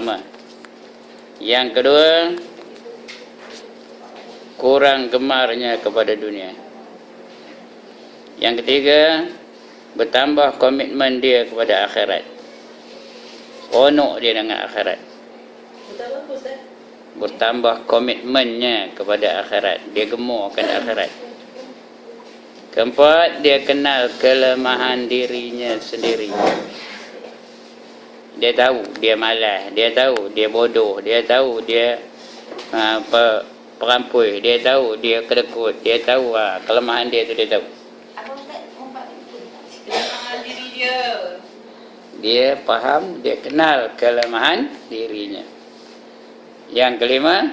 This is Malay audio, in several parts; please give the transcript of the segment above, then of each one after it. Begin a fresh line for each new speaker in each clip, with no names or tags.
pertama. Yang kedua, kurang gemarnya kepada dunia. Yang ketiga, bertambah komitmen dia kepada akhirat. Seronok dia dengan akhirat. Bertambah komitmennya kepada akhirat. Dia gemar akan akhirat. Keempat, dia kenal kelemahan dirinya sendiri. Dia tahu dia malas, dia tahu dia bodoh, dia tahu dia perampui, dia tahu dia kedekut, dia tahu kelemahan dia tu dia tahu.
Kelemahan diri dia.
Dia faham, dia kenal kelemahan dirinya. Yang kelima,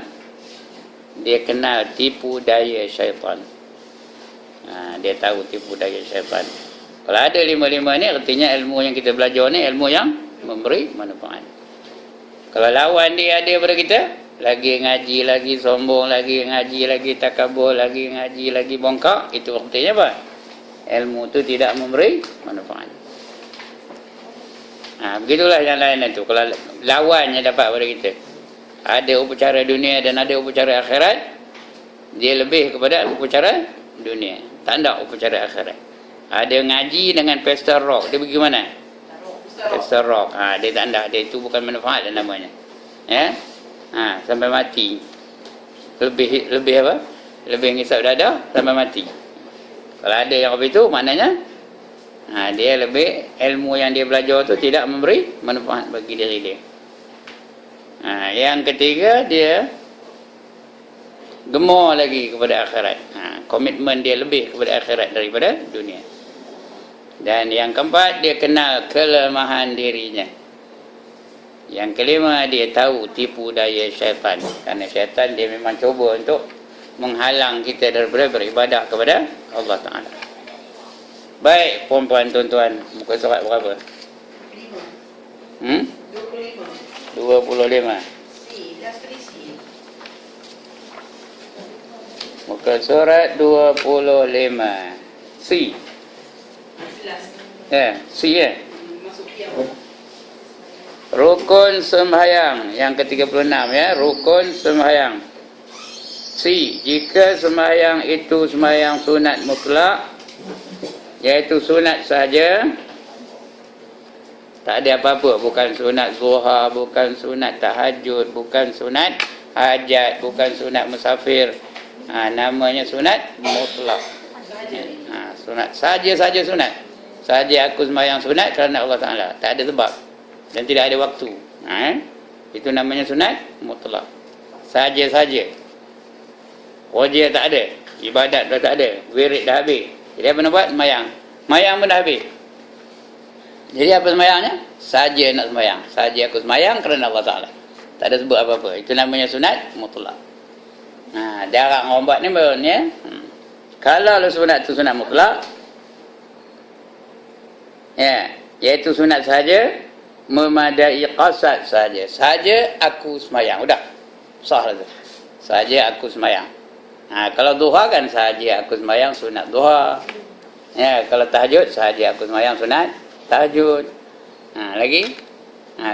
dia kenal tipu daya syaitan. Dia tahu tipu daya syaitan. Kalau ada lima-lima ni, artinya ilmu yang kita belajar ni ilmu yang memberi manfaat. Kalau lawan dia ada pada kita, lagi ngaji, lagi sombong, lagi ngaji, lagi takabur, lagi ngaji, lagi bongkak, itu artinya apa? Ilmu tu tidak memberi manfaat. Begitulah yang lain itu. Kalau lawannya dapat pada kita, ada upacara dunia dan ada upacara akhirat, dia lebih kepada upacara dunia, tak ada upacara akhirat. Ada ngaji dengan pesta rock, dia pergi mana? Pesta rock. Dia tak ada, dia itu bukan manfaat namanya. Ya. Sampai mati. Lebih apa? Lebih ngisap dada sampai mati. Kalau ada yang apa itu, maknanya dia lebih, ilmu yang dia belajar tu tidak memberi manfaat bagi diri dia. Yang ketiga, dia gemar lagi kepada akhirat. Komitmen dia lebih kepada akhirat daripada dunia. Dan yang keempat, dia kenal kelemahan dirinya. Yang kelima, dia tahu tipu daya syaitan. Kerana syaitan dia memang cuba untuk menghalang kita daripada beribadah kepada Allah Ta'ala. Baik, puan-puan, tuan-tuan, muka surat berapa? 25. 25. Muka surat 25. C. C ya. Rukun sembahyang yang ke-36 ya, rukun sembahyang. C. Jika sembahyang itu sembahyang sunat mutlak, iaitu sunat saja, tak ada apa-apa, bukan sunat zuha, bukan sunat tahajud, bukan sunat hajat, bukan sunat musafir. Namanya sunat mutlak. Sunat saja sunat. Saja aku sembahyang sunat kerana Allah Ta'ala, tak ada sebab dan tidak ada waktu. Itu namanya sunat mutlak. Saja-saja. Wajib tak ada, ibadat dah tak ada, wirid dah habis. Jadi apa nak buat? Sembahyang. Sembahyang pun dah habis. Jadi apa sembahyangnya? Saja nak sembahyang. Saja aku sembahyang kerana Allah Ta'ala. Tak ada sebut apa-apa. Itu namanya sunat mutlak. Darah orang buat ni baru ni ya. Kalau sunat tu sunat mutlak, ya, iaitu sunat saja, memadai qasad saja. Saja aku sembahyang. Sudah. Sah lah tu. Saja aku sembahyang. Kalau duha kan saja aku sembahyang sunat duha. Ya, kalau tahajud saja aku sembahyang sunat tahajud. Lagi?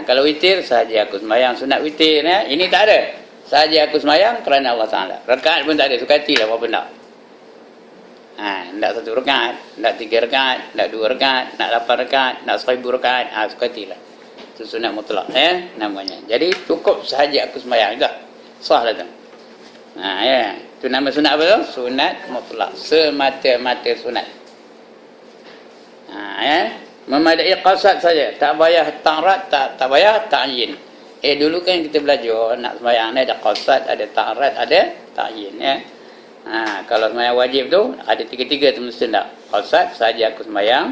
Kalau witir saja aku sembahyang sunat witir ya. Ini tak ada. Saja aku sembahyang kerana Allah Ta'ala. Rakaat pun tak ada, sukatilah apa benda. Nak 1 rakaat, nak 3 rakaat, nak 2 rakaat, nak 8 rakaat, nak 1000 rakaat, sukatilah. Itu sunat mutlak ya namanya. Jadi cukup sahaja aku sembahyang dah. Sah lah tu. Ya, itu nama sunat apa tu? Sunat mutlak, semata-mata sunat. Ya, memadai qasad saja, tak payah ta'rat, tak payah ta'yin. Dulu kan kita belajar nak sembahyang ni ada qasad, ada ta'rat, ada ta'yin ya. Kalau sembahyang wajib tu ada tiga-tiga tu mesti tak. Qasad saja aku sembahyang,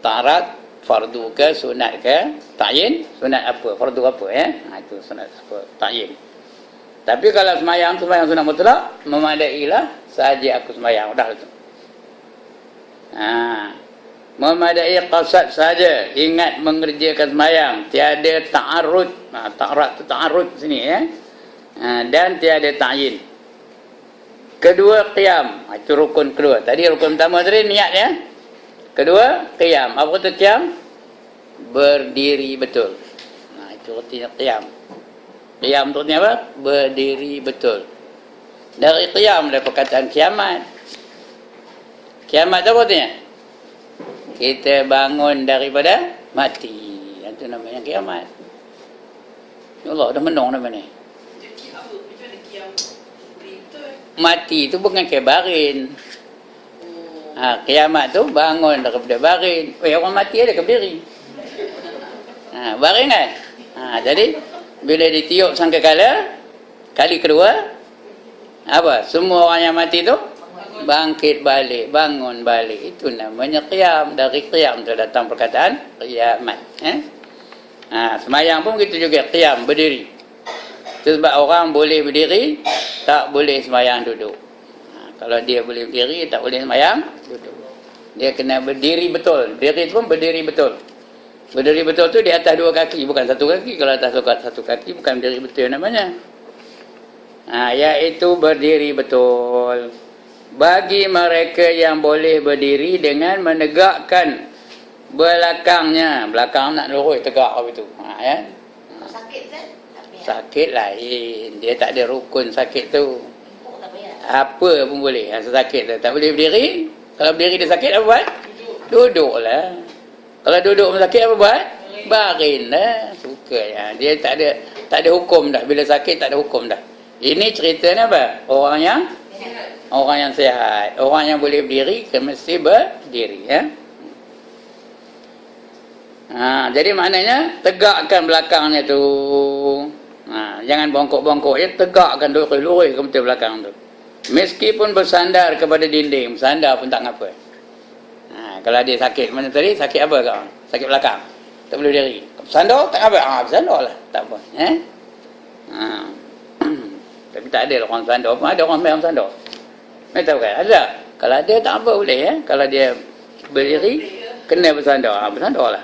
ta'rat fardu ke, sunat ke, ta'yin, sunat apa, fardu apa ya. Itu sunat apa, ta'yin. Tapi kalau sembahyang sunat mutlak, memadailah saja aku sembahyang, dah tu. Memadai qasad saja, ingat mengerjakan sembahyang, tiada ta'arud. Ta'arud tu ta'arud sini ya. Dan tiada ta'yin. Kedua, qiyam. Itu rukun kedua. Tadi rukun pertama tadi niat ya. Kedua, qiyam. Apa tu qiyam? Berdiri betul. Itu Itu artinya qiyam. Qiyam tu artinya apa? Berdiri betul. Dari qiyam, dari perkataan kiamat. Kiamat tu apa artinya? Kita bangun daripada mati. Itu namanya kiamat. Ya Allah, dah menung dah mana? Mati tu bukan kayak barin. Kiamat tu bangun daripada barin. Orang mati ada ke berdiri? Barin kan? Jadi bila ditiup sangkakala kali kedua, apa? Semua orang yang mati tu bangkit balik, bangun balik. Itu namanya qiyam. Dari qiyam tu datang perkataan qiyamat. Semayang pun gitu juga, qiyam, berdiri. Sebab orang boleh berdiri, tak boleh semayang duduk. Kalau dia boleh berdiri, tak boleh semayang duduk. Dia kena berdiri betul. Berdiri pun berdiri betul. Berdiri betul tu di atas dua kaki, bukan satu kaki. Kalau atas satu kaki bukan berdiri betul namanya. Iaitu berdiri betul. Bagi mereka yang boleh berdiri dengan menegakkan belakangnya. Belakang nak lurus tegak apa itu.
Sakit kan?
Sakit lain. Dia tak ada rukun sakit tu. Apa pun boleh. Sakit tu. Tak boleh berdiri. Kalau berdiri dia sakit apa buat? Duduklah. Kalau duduk pun sakit apa buat? Baring lah. Suka ya. Dia tak ada hukum dah. Bila sakit tak ada hukum dah. Ini ceritanya apa? Orang yang sihat. Orang yang boleh berdiri mesti berdiri ya. Jadi maknanya tegakkan belakangnya tu. Jangan bongkok-bongkok ya, tegakkan lurus ke betul belakang tu. Meskipun bersandar kepada dinding, bersandar pun tak ngapa. Kalau dia sakit mana tadi, sakit apa kau? Sakit belakang. Tak boleh berdiri. Bersandar tak apa. Bersandarlah, tak apa. Tapi tak ada orang bersandar pun, ada orang yang bersandar. Mai tahu kan? Ada. Kalau ada tak apa boleh ya. Kalau dia berdiri kena bersandar. Bersandarlah.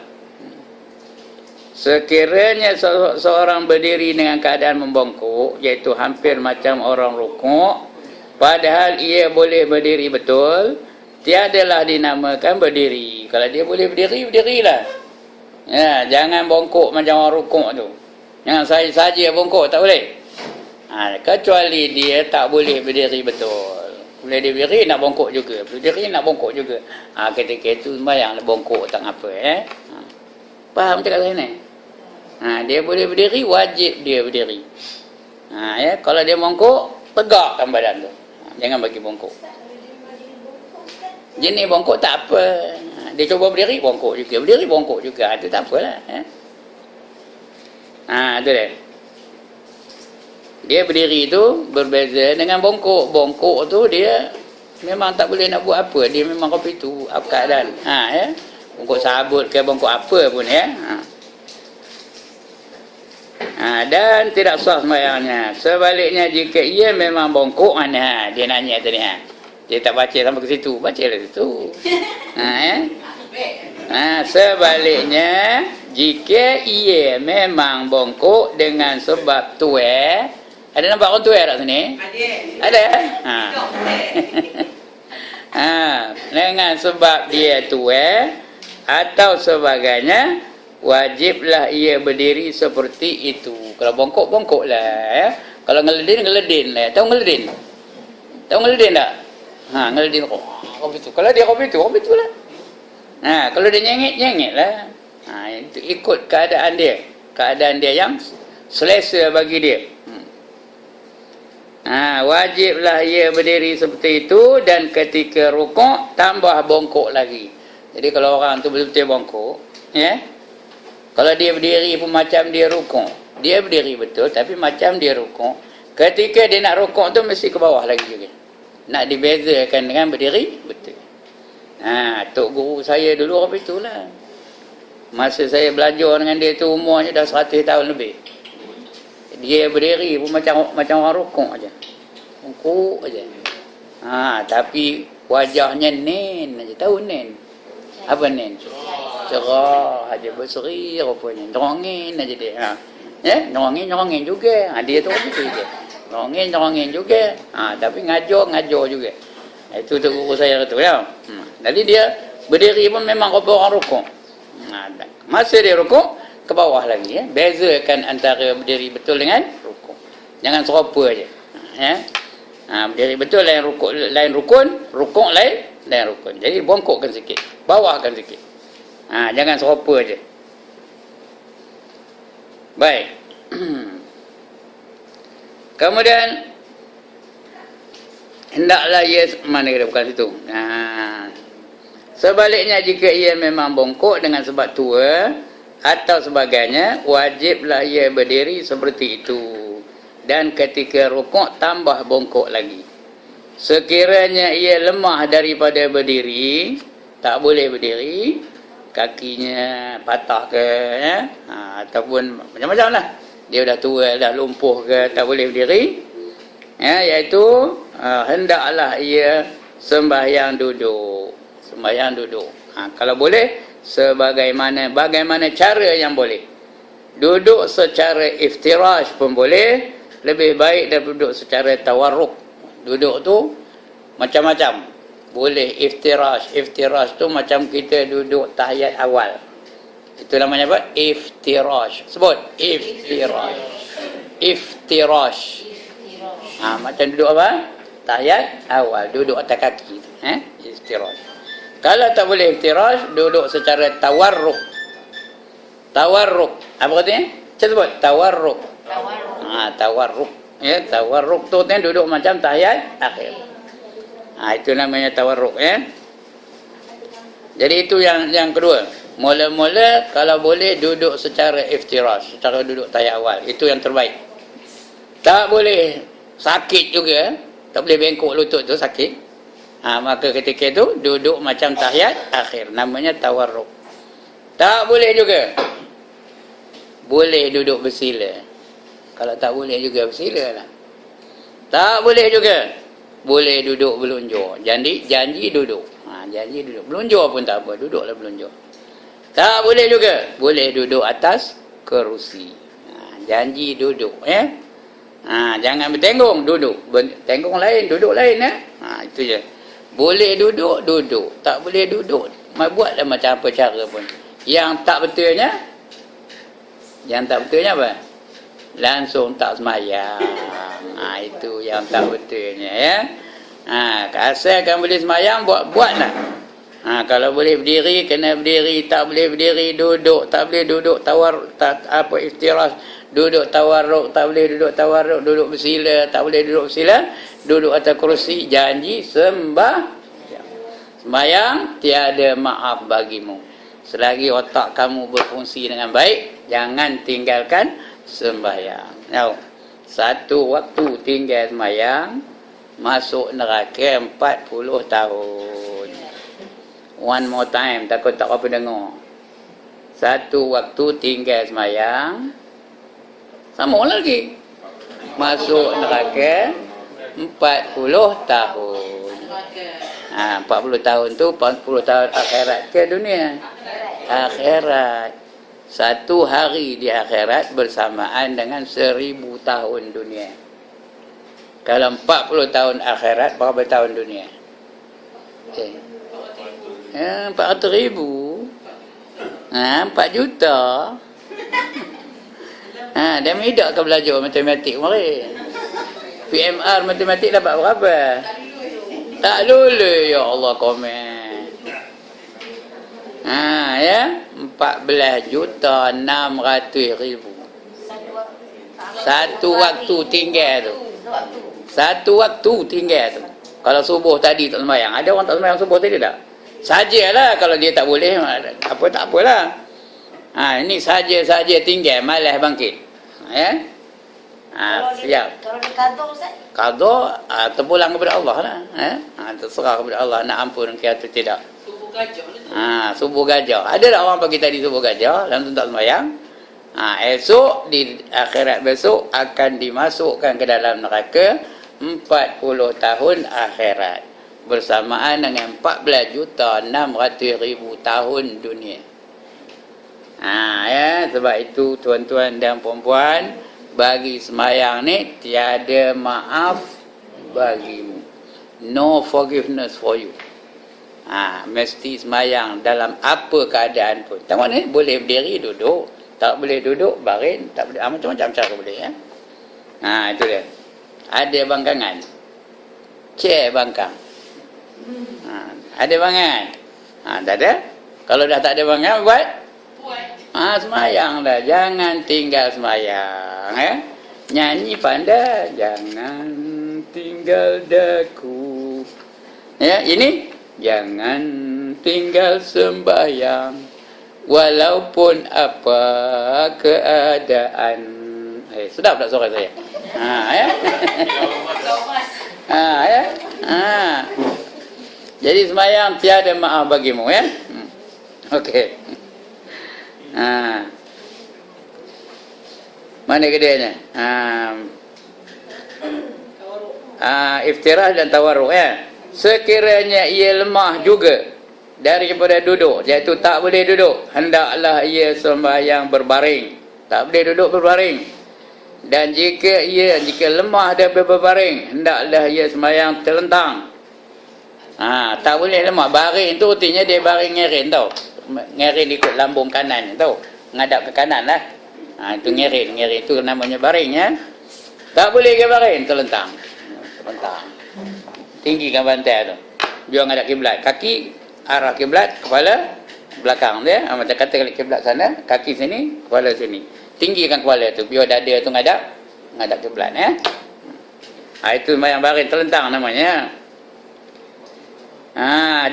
Sekiranya seorang berdiri dengan keadaan membongkok, iaitu hampir macam orang rukuk, padahal ia boleh berdiri betul, tiadalah dinamakan berdiri. Kalau dia boleh berdiri, berdirilah. Ya, jangan bongkok macam orang rukuk tu. Jangan saja bongkok, tak boleh. Kecuali dia tak boleh berdiri betul. Bila dia berdiri nak bongkok juga, berdiri nak bongkok juga. Ketika itu sembahyang bongkok tak apa Faham cakap saya ni? Dia boleh berdiri, wajib dia berdiri. Ya, kalau dia bongkok, tegakkan badan tu. Jangan bagi bongkok. Jenis bongkok tak apa. Dia cuba berdiri, bongkok juga. Berdiri, bongkok juga. Itu tak apalah. Itu dia. Dia berdiri tu berbeza dengan bongkok. Bongkok tu dia memang tak boleh nak buat apa. Dia memang kopi tu keadaan. Ya. Bongkok sabut ke bongkok apa pun ya. Dan tidak sah sembahyangnya. Sebaliknya jika ia memang bongkok, dia nanya tadi dia tak baca sampai ke situ, bacalah situ. Ya. Sebaliknya jika ia memang bongkok dengan sebab tuai. Ada nampak orang tuai tak sini? Ada. Dengan sebab dia tuai atau sebagainya, wajiblah ia berdiri seperti itu. Kalau bongkok, bongkoklah ya. Kalau ngeledin, ngeledin lah. Tahu ngeledin? Tahu ngeledin tak? Ngeledin kopi tu. Kalau dia kopi tu lah. Kalau dia nyengit, nyengit lah. Itu ikut keadaan dia. Keadaan dia yang selesa bagi dia. Wajiblah ia berdiri seperti itu, dan ketika rukuk tambah bongkok lagi. Jadi kalau orang tu betul-betul bongkok, ya. Kalau dia berdiri pun macam dia rukuk. Dia berdiri betul tapi macam dia rukuk. Ketika dia nak rukuk tu mesti ke bawah lagi juga. Nak dibezakan dengan berdiri betul. Tok guru saya dulu apa itulah. Masa saya belajar dengan dia tu umurnya dah 100 tahun lebih. Dia berdiri pun macam orang rukuk aja. Rukuk aja. Tapi wajahnya nen aja. Tahu nen? Apa nen? Cerah aja, berseri rupanya. Nerongin aja dia. Ya, nerongin juga. Dia tu apa tu je. Nerongin juga. Tapi ngajar juga. Itu tu guru saya tu ya. Jadi dia berdiri pun memang rupa orang rukuk. Masa dia rukuk, ke bawah lagi, ya. Bezakan antara berdiri betul dengan rukuk. Jangan serupa aja. Ya. Berdiri betul lain rukun, rukuk lain rukun. Jadi bongkokkan sikit, bawahkan sikit. Jangan serupa aja. Baik. Kemudian hendaklah ia mana kita bukan situ. Sebaliknya jika ia memang bongkok dengan sebab tua atau sebagainya, wajiblah ia berdiri seperti itu. Dan ketika rukuk tambah bongkok lagi. Sekiranya ia lemah daripada berdiri, tak boleh berdiri, kakinya patah ke, ya? Ataupun macam-macam lah. Dia dah tua, dah lumpuh ke, tak boleh berdiri, ya, iaitu hendaklah ia sembahyang duduk. Sembahyang duduk. Kalau boleh, bagaimana cara yang boleh. Duduk secara iftirash pun boleh. Lebih baik daripada duduk secara tawarruk. Duduk tu macam-macam. Boleh iftirash. Iftirash tu macam kita duduk tahiyat awal. Itu namanya apa? Iftirash. Sebut. Iftirash. Iftirash. Macam duduk apa? Tahiyat awal. Duduk atas kaki. Iftirash. Kalau tak boleh iftirash, duduk secara tawarruk. Tawarruk. Apa katanya? Saya sebut. Tawarruk. Tawarruk. Ya, tawarruk tu kan duduk macam tahiyat akhir. Itu namanya tawarruk, ya. Jadi itu yang kedua. Mula-mula kalau boleh duduk secara iftirash, secara duduk tahiyat awal. Itu yang terbaik. Tak boleh sakit juga, tak boleh bengkok lutut tu sakit. Maka ketika itu duduk macam tahiyat akhir, namanya tawarruk. Tak boleh juga. Boleh duduk bersila. Kalau tak boleh juga bersila lah. Tak boleh juga. Boleh duduk belunjur. Janji duduk. Janji duduk. Belunjur pun tak apa. Duduklah belunjur. Tak boleh juga. Boleh duduk atas kerusi. Janji duduk. Ya. Jangan bertenggung. Duduk. Tenggung lain. Duduk lain. Ya. Itu je. Boleh duduk. Duduk. Tak boleh duduk. Buatlah macam apa cara pun. Yang tak betulnya apa? Langsung tak semayang. Itu yang tak betulnya, ya. Asalkan boleh semayang, buatlah. Kalau boleh berdiri, kena berdiri. Tak boleh berdiri, duduk. Tak boleh duduk iftirash. Duduk tawarruk. Tak boleh duduk tawarruk. Duduk bersila. Tak boleh duduk bersila. Duduk atas kerusi. Janji sembahyang tiada maaf bagimu. Selagi otak kamu berfungsi dengan baik, jangan tinggalkan sembahyang. Satu waktu tinggal sembahyang, masuk neraka 40 tahun. One more time, takut tak apa dengar. Satu waktu tinggal sembahyang, sama lagi, masuk neraka 40 tahun. 40 tahun tu 40 tahun akhirat ke dunia? Akhirat. Satu hari di akhirat bersamaan dengan 1000 tahun dunia. Kalau 40 tahun akhirat, berapa tahun dunia? 400,000. 4 juta. Dia tidak akan belajar matematik kemarin. PMR matematik dapat berapa? Tak lulus, ya Allah, komen. Ya, 14.600.000. Satu waktu tinggal tu. Satu waktu tinggal tu. Kalau subuh tadi tak sembahyang. Ada orang tak sembahyang subuh tadi tak? Sajalah kalau dia tak boleh, apa tak apalah. Ini saja tinggal, malas bangkit. Ya. Siap.
Kalau dia qada, Ustaz?
Qada terpulang kepada Allah lah. Terserah kepada Allah nak ampun ke atau tidak.
Subuh gajah.
Subuh gajah. Ada tak orang pagi tadi subuh gajah langsung tak sembahyang? Esok di akhirat besok akan dimasukkan ke dalam neraka 40 tahun akhirat bersamaan dengan 14.600.000 tahun dunia. Ya, sebab itu tuan-tuan dan puan-puan, bagi sembahyang ni tiada maaf bagimu. No forgiveness for you. Mesti sembahyang dalam apa keadaan pun. Tengok ni, boleh berdiri, duduk. Tak boleh duduk, baring, tak boleh. Macam-macam cara boleh, ya. Itu dia. Ada bangkangan. Chair bangkang. Ada bangkangan. Tak ada. Kalau dah tak ada bangkangan, buat? Semayang dah. Jangan tinggal semayang, ya. Nyanyi pandai. Jangan tinggal daku. Ya, ini. Jangan tinggal sembahyang. Walaupun apa keadaan. Sedap tak suara saya? Ya. Ya. Jadi semayang tiada maaf bagimu, ya. Okey. Mana keduanya? Iftirah dan tawarruk, ya. Sekiranya ia lemah juga daripada duduk, iaitu tak boleh duduk, hendaklah ia sembahyang berbaring. Tak boleh duduk berbaring. Dan jika lemah daripada berbaring, hendaklah ia sembahyang terlentang. Tak boleh lemah. Baring tu artinya dia baring ngerin tau. Ngerin ikut lambung kanan tau. Ngadap ke kanan lah. Itu ngerin itu namanya baring, ya. Tak boleh ke baring, terlentang. Tinggikan bantai tu. Dia ngadap kiblat. Kaki arah kiblat, kepala belakang dia. Macam kata kalau kiblat sana, kaki sini, kepala sini. Tinggikan kepala tu, biar dada tu ngadap kiblat, ya. Itu sembahyang baring terlentang namanya.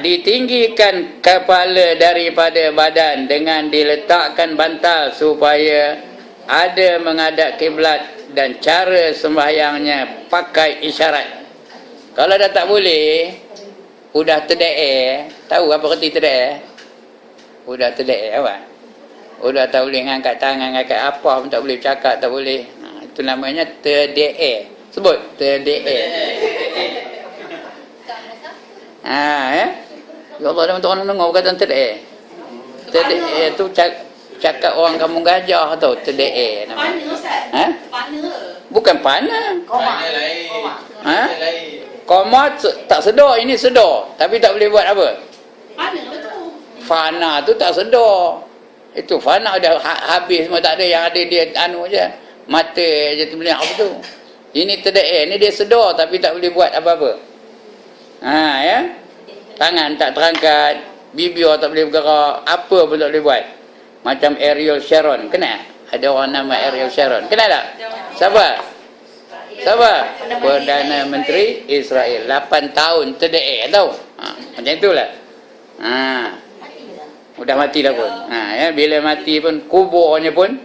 Ditinggikan kepala daripada badan dengan diletakkan bantal supaya ada menghadap kiblat, dan cara sembahyangnya pakai isyarat. Kalau dah tak boleh, udah terdaer, tahu apa erti terdaer? Udah terdaer apa? Udah tak boleh ngangkat tangan, ngangkat apa pun tak boleh, cakap tak boleh. Itu namanya terdaer. Sebut terdaer. Ya. Ya Allah, ada orang dengar kata terdaer. Terdaer tu cakap orang kampung Gajah tu, terdaer nama.
Pana, Ustaz. Pana.
Bukan pana.
Koma.
Koma tak sedar, ini sedar, tapi tak boleh buat apa?
Pana betul.
Fana tu tak sedar. Itu fana dah habis semua, tak ada, yang ada dia anu je. Mata je tu boleh apa tu. Ini terdaer, ni dia sedar tapi tak boleh buat apa-apa. Ya. Tangan tak terangkat, bibir tak boleh bergerak, apa pun tak boleh buat. Macam Ariel Sharon, kenal? Ada orang nama Ariel Sharon, kenal tak? Siapa? Perdana Menteri Israel. 8 tahun terdaer tau. Macam itulah. Udah mati dah pun. Ya, bila mati pun kuburnya pun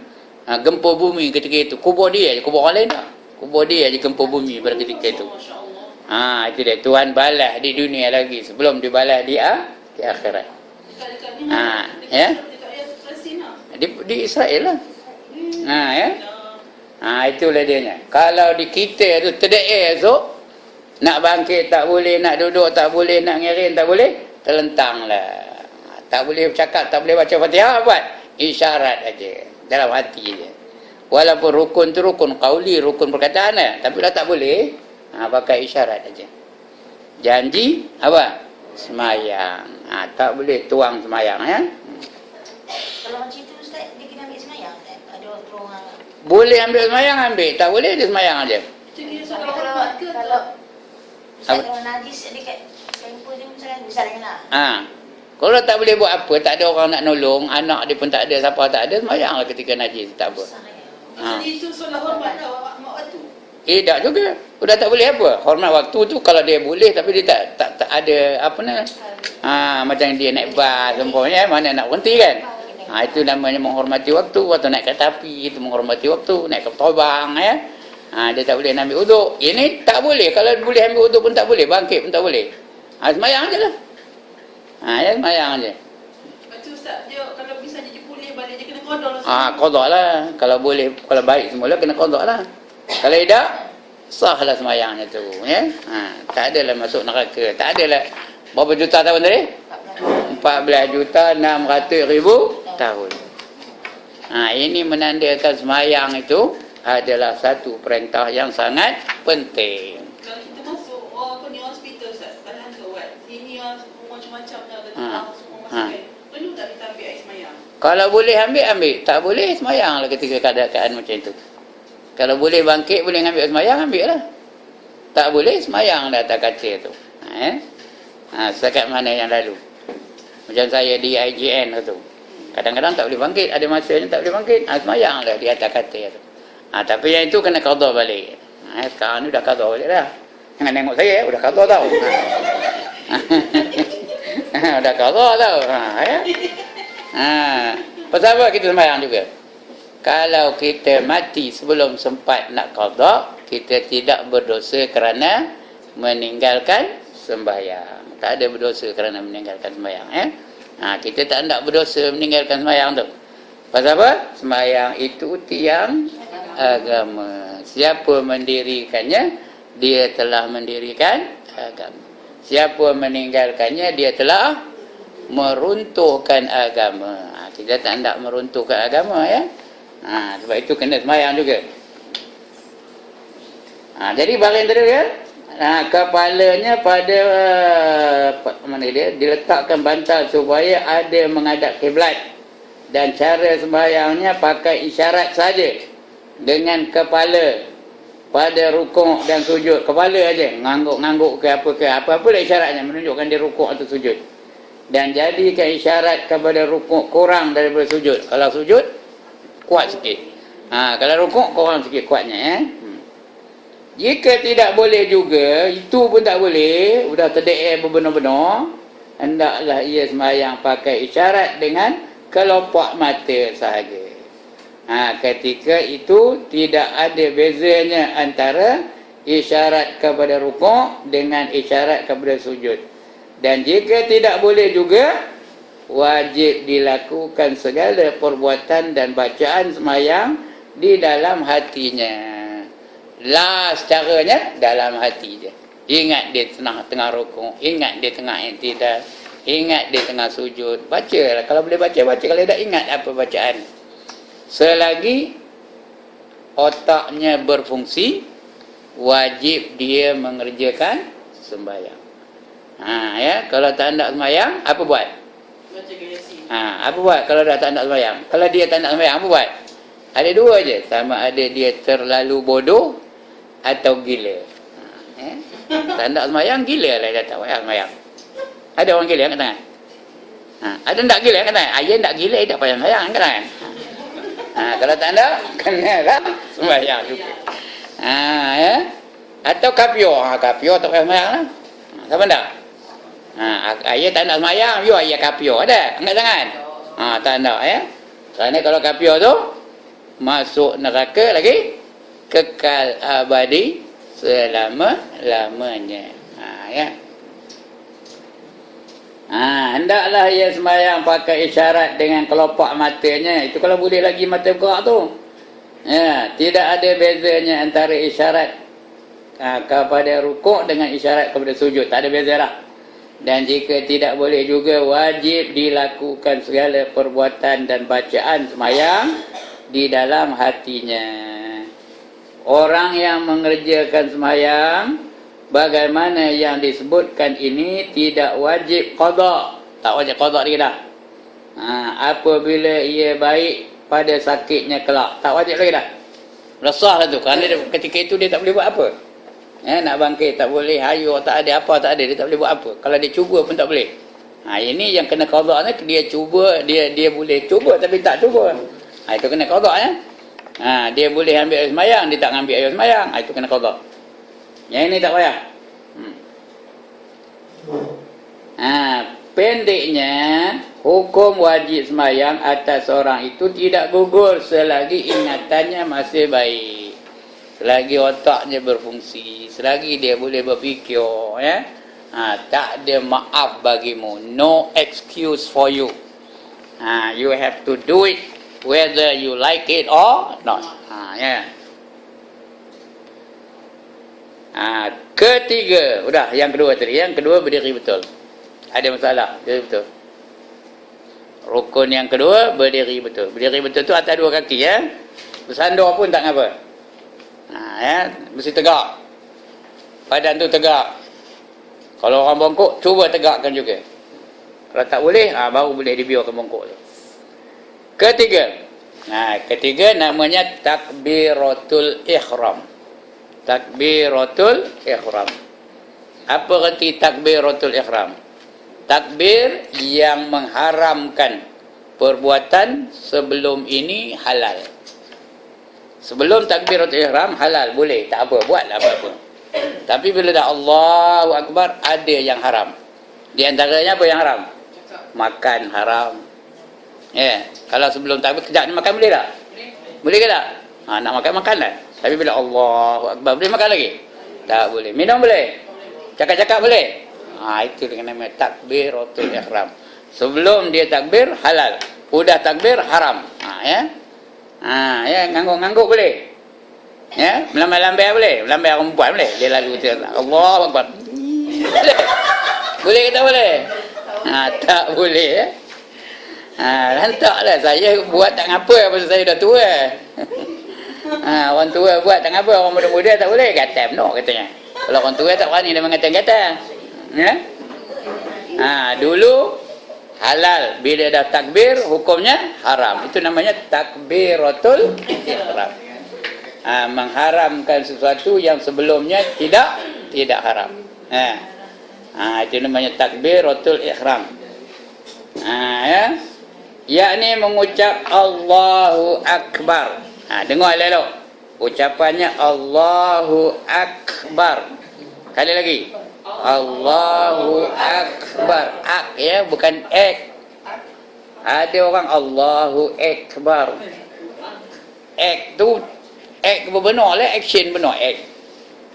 gempa bumi ketika itu. Kubur dia je, kubur orang lain tak. Kubur dia je gempa bumi pada ketika itu. Itu dia. Tuhan balas di dunia lagi sebelum dibalas di akhirat. Ya. Di Israel lah. Ya. Itulah dia. Kalau di kita tu terdaer tu, nak bangkit tak boleh, nak duduk tak boleh, nak ngerin tak boleh, terlentang lah. Tak boleh bercakap, tak boleh baca Fatihah, buat isyarat aja dalam hati je. Walaupun rukun tu rukun qauli, rukun perkataan lah, tapi dah tak boleh, pakai isyarat aja. Janji apa? Semayang. Tak boleh tuang semayang, ya.
Kalau macam itu Ustaz, dia kena ambil semayang, Ustaz? Ada orang
boleh ambil semayang, ambil. Tak boleh dia semayang aja.
Kalau Ustaz dengan najis dekat tempoh dia misalnya lah.
Kalau tak boleh buat apa, tak ada orang nak nolong, anak dia pun tak ada, siapa tak ada, semayanglah ketika najis, tak apa.
Itu solat hormat mak waktu.
Tak juga. Sudah tak boleh apa. Hormat waktu tu kalau dia boleh, tapi dia tak ada apa nak. Macam dia naik bas sempurna, mana nak berhenti kan. Itu namanya menghormati waktu. Waktu naik kereta api itu menghormati waktu, naik kapal terbang, ya. Dia tak boleh ambil uduk. Ini tak boleh. Kalau boleh ambil uduk pun tak boleh, bangkit pun tak boleh. Semayang ajalah. Ya, semayang aja.
Macam Ustaz, dia kalau misalnya dia pulih balik, dia kena qada lah.
Qada lah. Kalau boleh, kalau baik semula kena qada lah. Kalau tidak, sahlah semayangnya tu, ya. Tak adalah masuk neraka. Tak adalah. Berapa juta tahun tadi? 14.600.000 tahun. Ini menandakan semayang itu adalah satu perintah yang sangat penting.
Kalau kita masuk hospital Ustaz, tahan ke wad. Sini macam-macam dah semua masuk kan. Perlu tak kita ambil air semayang?
Kalau boleh ambil. Tak boleh, semayanglah ketika keadaan macam itu. Kalau boleh bangkit, boleh ambil semayang, ambil lah. Tak boleh, semayang dah atas katil tu. Setakat mana yang lalu. Macam saya di IGN tu. Kadang-kadang tak boleh bangkit. Ada masanya tak boleh bangkit. Semayang lah di atas katil tu. Tapi yang itu kena qada balik. Sekarang ni dah qada balik dah. Jangan tengok saya, dah qada tau. Dah qada tau. Pasal apa kita sembahyang juga? Kalau kita mati sebelum sempat nak qada, kita tidak berdosa kerana meninggalkan sembahyang. Tak ada berdosa kerana meninggalkan sembahyang. Kita tak nak berdosa meninggalkan sembahyang tu. Pasal apa? Sembahyang itu tiang agama. Siapa mendirikannya, dia telah mendirikan agama. Siapa meninggalkannya, dia telah meruntuhkan agama. Kita tak nak meruntuhkan agama, ya. Sebab itu kena sembahyang juga. Jadi bagian tadi ya, kepalanya pada mana dia diletakkan bantal supaya ada menghadap kiblat, dan cara sembahyangnya pakai isyarat saja dengan kepala pada rukuk dan sujud. Kepala aja, ngangguk-ngangguk ke apa-apalah isyaratnya menunjukkan dia rukuk atau sujud. Dan jadikan isyarat kepada rukuk kurang daripada sujud. Kalau sujud kuat sikit. Kalau rukuk kurang sikit kuatnya. Jika tidak boleh juga, itu pun tak boleh, sudah terdekat benar-benar, hendaklah ia sembahyang pakai isyarat dengan kelopak mata sahaja. Ketika itu tidak ada bezanya antara isyarat kepada rukuk dengan isyarat kepada sujud. Dan jika tidak boleh juga, wajib dilakukan segala perbuatan dan bacaan sembahyang di dalam hatinya. Last caranya dalam hati je. Ingat dia tengah rukuk, ingat dia tengah i'tidal, ingat dia tengah sujud. Bacalah, kalau boleh baca. Kalau tak ingat apa bacaan. Selagi otaknya berfungsi, wajib dia mengerjakan sembahyang. Kalau tak nak sembahyang, apa buat?
Baca Yasin.
Apa buat kalau dah tak nak sembahyang? Kalau dia tak nak sembahyang, apa buat? Ada dua je, sama ada dia terlalu bodoh atau gila. Tak nak sembahyang, gila lah dia tak payah sembahyang. Ada orang gila kat tangan? Ada tak gila kat tangan? Ayah tak gila, tak payah sembahyang kat tangan. Kalau tak ada, kenalah sembahyang juga. Atau kapio. Kapio tak payah sembahyang lah. Siapa tak? Ayah tak nak sembahyang, ayah kapio ada? Angkat tangan. Tak ada, ya. Kerana kalau kapio tu masuk neraka lagi, kekal abadi selama-lamanya. Hendaklah ia sembahyang pakai isyarat dengan kelopak matanya. Itu kalau boleh lagi mata gerak tu. Tidak ada bezanya antara isyarat kepada rukuk dengan isyarat kepada sujud. Tak ada beza lah. Dan jika tidak boleh juga, wajib dilakukan segala perbuatan dan bacaan sembahyang di dalam hatinya. Orang yang mengerjakan sembahyang bagaimana yang disebutkan ini tidak wajib qada. Tak wajib qada lagi dah. Apabila ia baik pada sakitnya kelak, tak wajib lagi dah. Resah lah tu. Kerana ketika itu dia tak boleh buat apa. Nak bangkit tak boleh, hayur tak ada, apa tak ada, dia tak boleh buat apa. Kalau dia cuba pun tak boleh. Ini yang kena qada ni, dia cuba, dia boleh cuba tapi tak cuba. Itu kena qada ya. Dia boleh ambil air sembahyang, dia tak ambil air sembahyang. Itu kena qada. Yang ini tak payah. Pendeknya, hukum wajib sembahyang atas seorang itu tidak gugur selagi ingatannya masih baik. Selagi otaknya berfungsi, selagi dia boleh berfikir, ya. Tak ada maaf bagimu. No excuse for you. You have to do it whether you like it or not. Ketiga, udah yang kedua tadi. Yang kedua berdiri betul. Ada masalah, berdiri betul. Rukun yang kedua berdiri betul. Berdiri betul tu atas dua kaki ya. Bersandar pun tak ngapa. Mesti tegak. Badan tu tegak. Kalau orang bongkok, cuba tegakkan juga. Kalau tak boleh, baru boleh dibiarkan bongkok tu. Ketiga namanya takbiratul ihram. Takbiratul ihram. Apa arti takbiratul ihram? Takbir yang mengharamkan perbuatan sebelum ini halal. Sebelum takbiratul ihram halal, boleh, tak apa, buatlah apa-apa. Tapi bila dah Allahu Akbar, ada yang haram. Di antaranya apa yang haram? Makan haram. Kalau sebelum takbir kejap ni makan boleh tak? Boleh ke tak? Nak makan lah. Tapi bila Allahu Akbar, boleh makan lagi? Tak boleh. Minum boleh? Cakap-cakap boleh? Itu dengan nama takbiratul ihram. Sebelum dia takbir halal, udah takbir haram. Ngangguk-ngangguk boleh? Melambai-lambai boleh? Melambai orang perempuan boleh? Dia lalu Allahu Akbar. Boleh? Boleh ke tak boleh? Tak boleh. Lantaklah saya buat tak ngapa pasal saya dah tua. Orang tua buat tak ngapa, orang muda-muda tak boleh. Gatam no katanya. Kalau orang tua tak berani dia mengatakan-kata. Dulu halal, bila dah takbir hukumnya haram. Itu namanya takbiratul ihram. Mengharamkan sesuatu yang sebelumnya tidak haram. Itu namanya takbiratul ihram. Yakni mengucap Allahu Akbar. Dengar elok. Ucapannya Allahu Akbar. Kali lagi. Allahu Akbar. Bukan ek. Ada orang Allahu Akbar. Ek tu benar lah, action benar ek.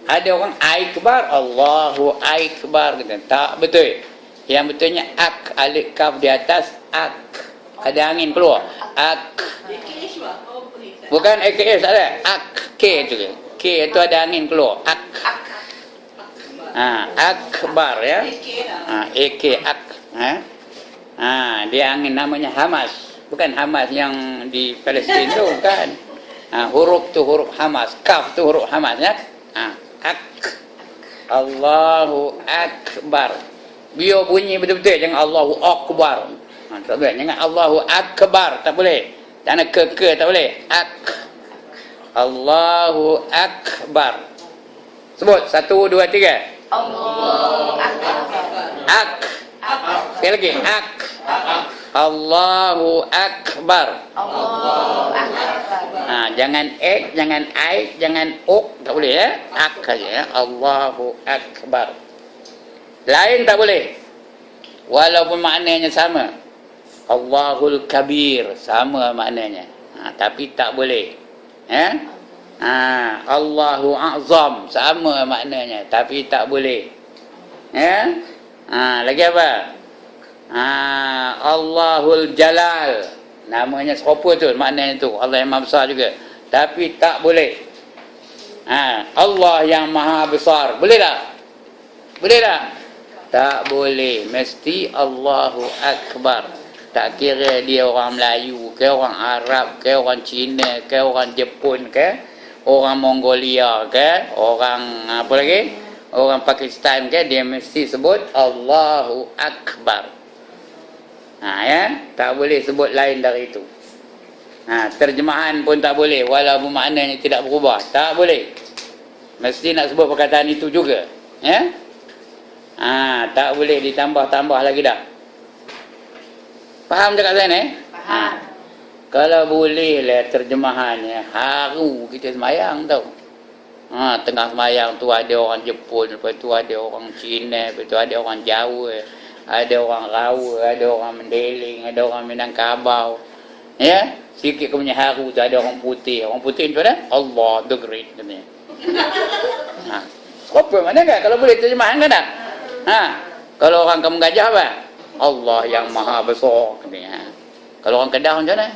Ada orang Akbar, Allahu Akbar kata. Tak betul. Yang betulnya ak, alif kaf di atas ak. Ada angin keluar. Ak. Bukan AKS, tak ada. Ak, K tu. K tu ada angin keluar. Ak. Akbar ya. AK ak. Dia angin namanya Hamas. Bukan Hamas yang di Palestin tu, bukan. Huruf tu huruf Hamas, kaf tu huruf Hamas ya. Ak. Allahu Akbar. Biar bunyi betul-betul, jangan Allahu Akbar. Tak boleh, jangan Allahu Akbar, tak boleh. Tak nak ke tak boleh. Ak. Allahu Akbar. Sebut 1 2 3.
Allahu Akbar.
Ak. Sekali lagi. Ak. Allahu Akbar.
Allahu Akbar.
Jangan ek, jangan ai, jangan ok, tak boleh ya. Ak saja ya. Allahu Akbar. Lain tak boleh. Walaupun maknanya sama. Allahul Kabir sama maknanya. Tapi tak boleh. Allahu Azam sama maknanya, tapi tak boleh. Lagi apa? Allahul Jalal. Namanya serupa tu, maknanya tu. Allah yang Maha Besar juga. Tapi tak boleh. Allah yang Maha Besar. Boleh tak? Boleh tak? Tak boleh. Mesti Allahu Akbar. Tak kira dia orang Melayu ke, orang Arab ke, orang Cina ke, orang Jepun ke, orang Mongolia ke, orang apa lagi? Orang Pakistan ke, dia mesti sebut Allahu Akbar. Tak boleh sebut lain dari itu. Terjemahan pun tak boleh, walaupun maknanya tidak berubah. Tak boleh. Mesti nak sebut perkataan itu juga. Tak boleh ditambah-tambah lagi dah. Faham cakap saya ni?
Faham.
Kalau boleh lah terjemahannya, haru kita semayang tau. Tengah semayang tu ada orang Jepun, lepas tu ada orang Cina, lepas tu ada orang Jawa, ada orang Rawa, ada orang Mendeling, ada orang Minangkabau. Sikit ke punya haru tu ada orang putih. Orang putih tu ada Allah the Great katanya. Apa mana kan kalau boleh terjemahan kan tak? Kalau orang kamu gajah apa? Allah yang Maha Besar katanya. Kalau orang Kedah macam mana?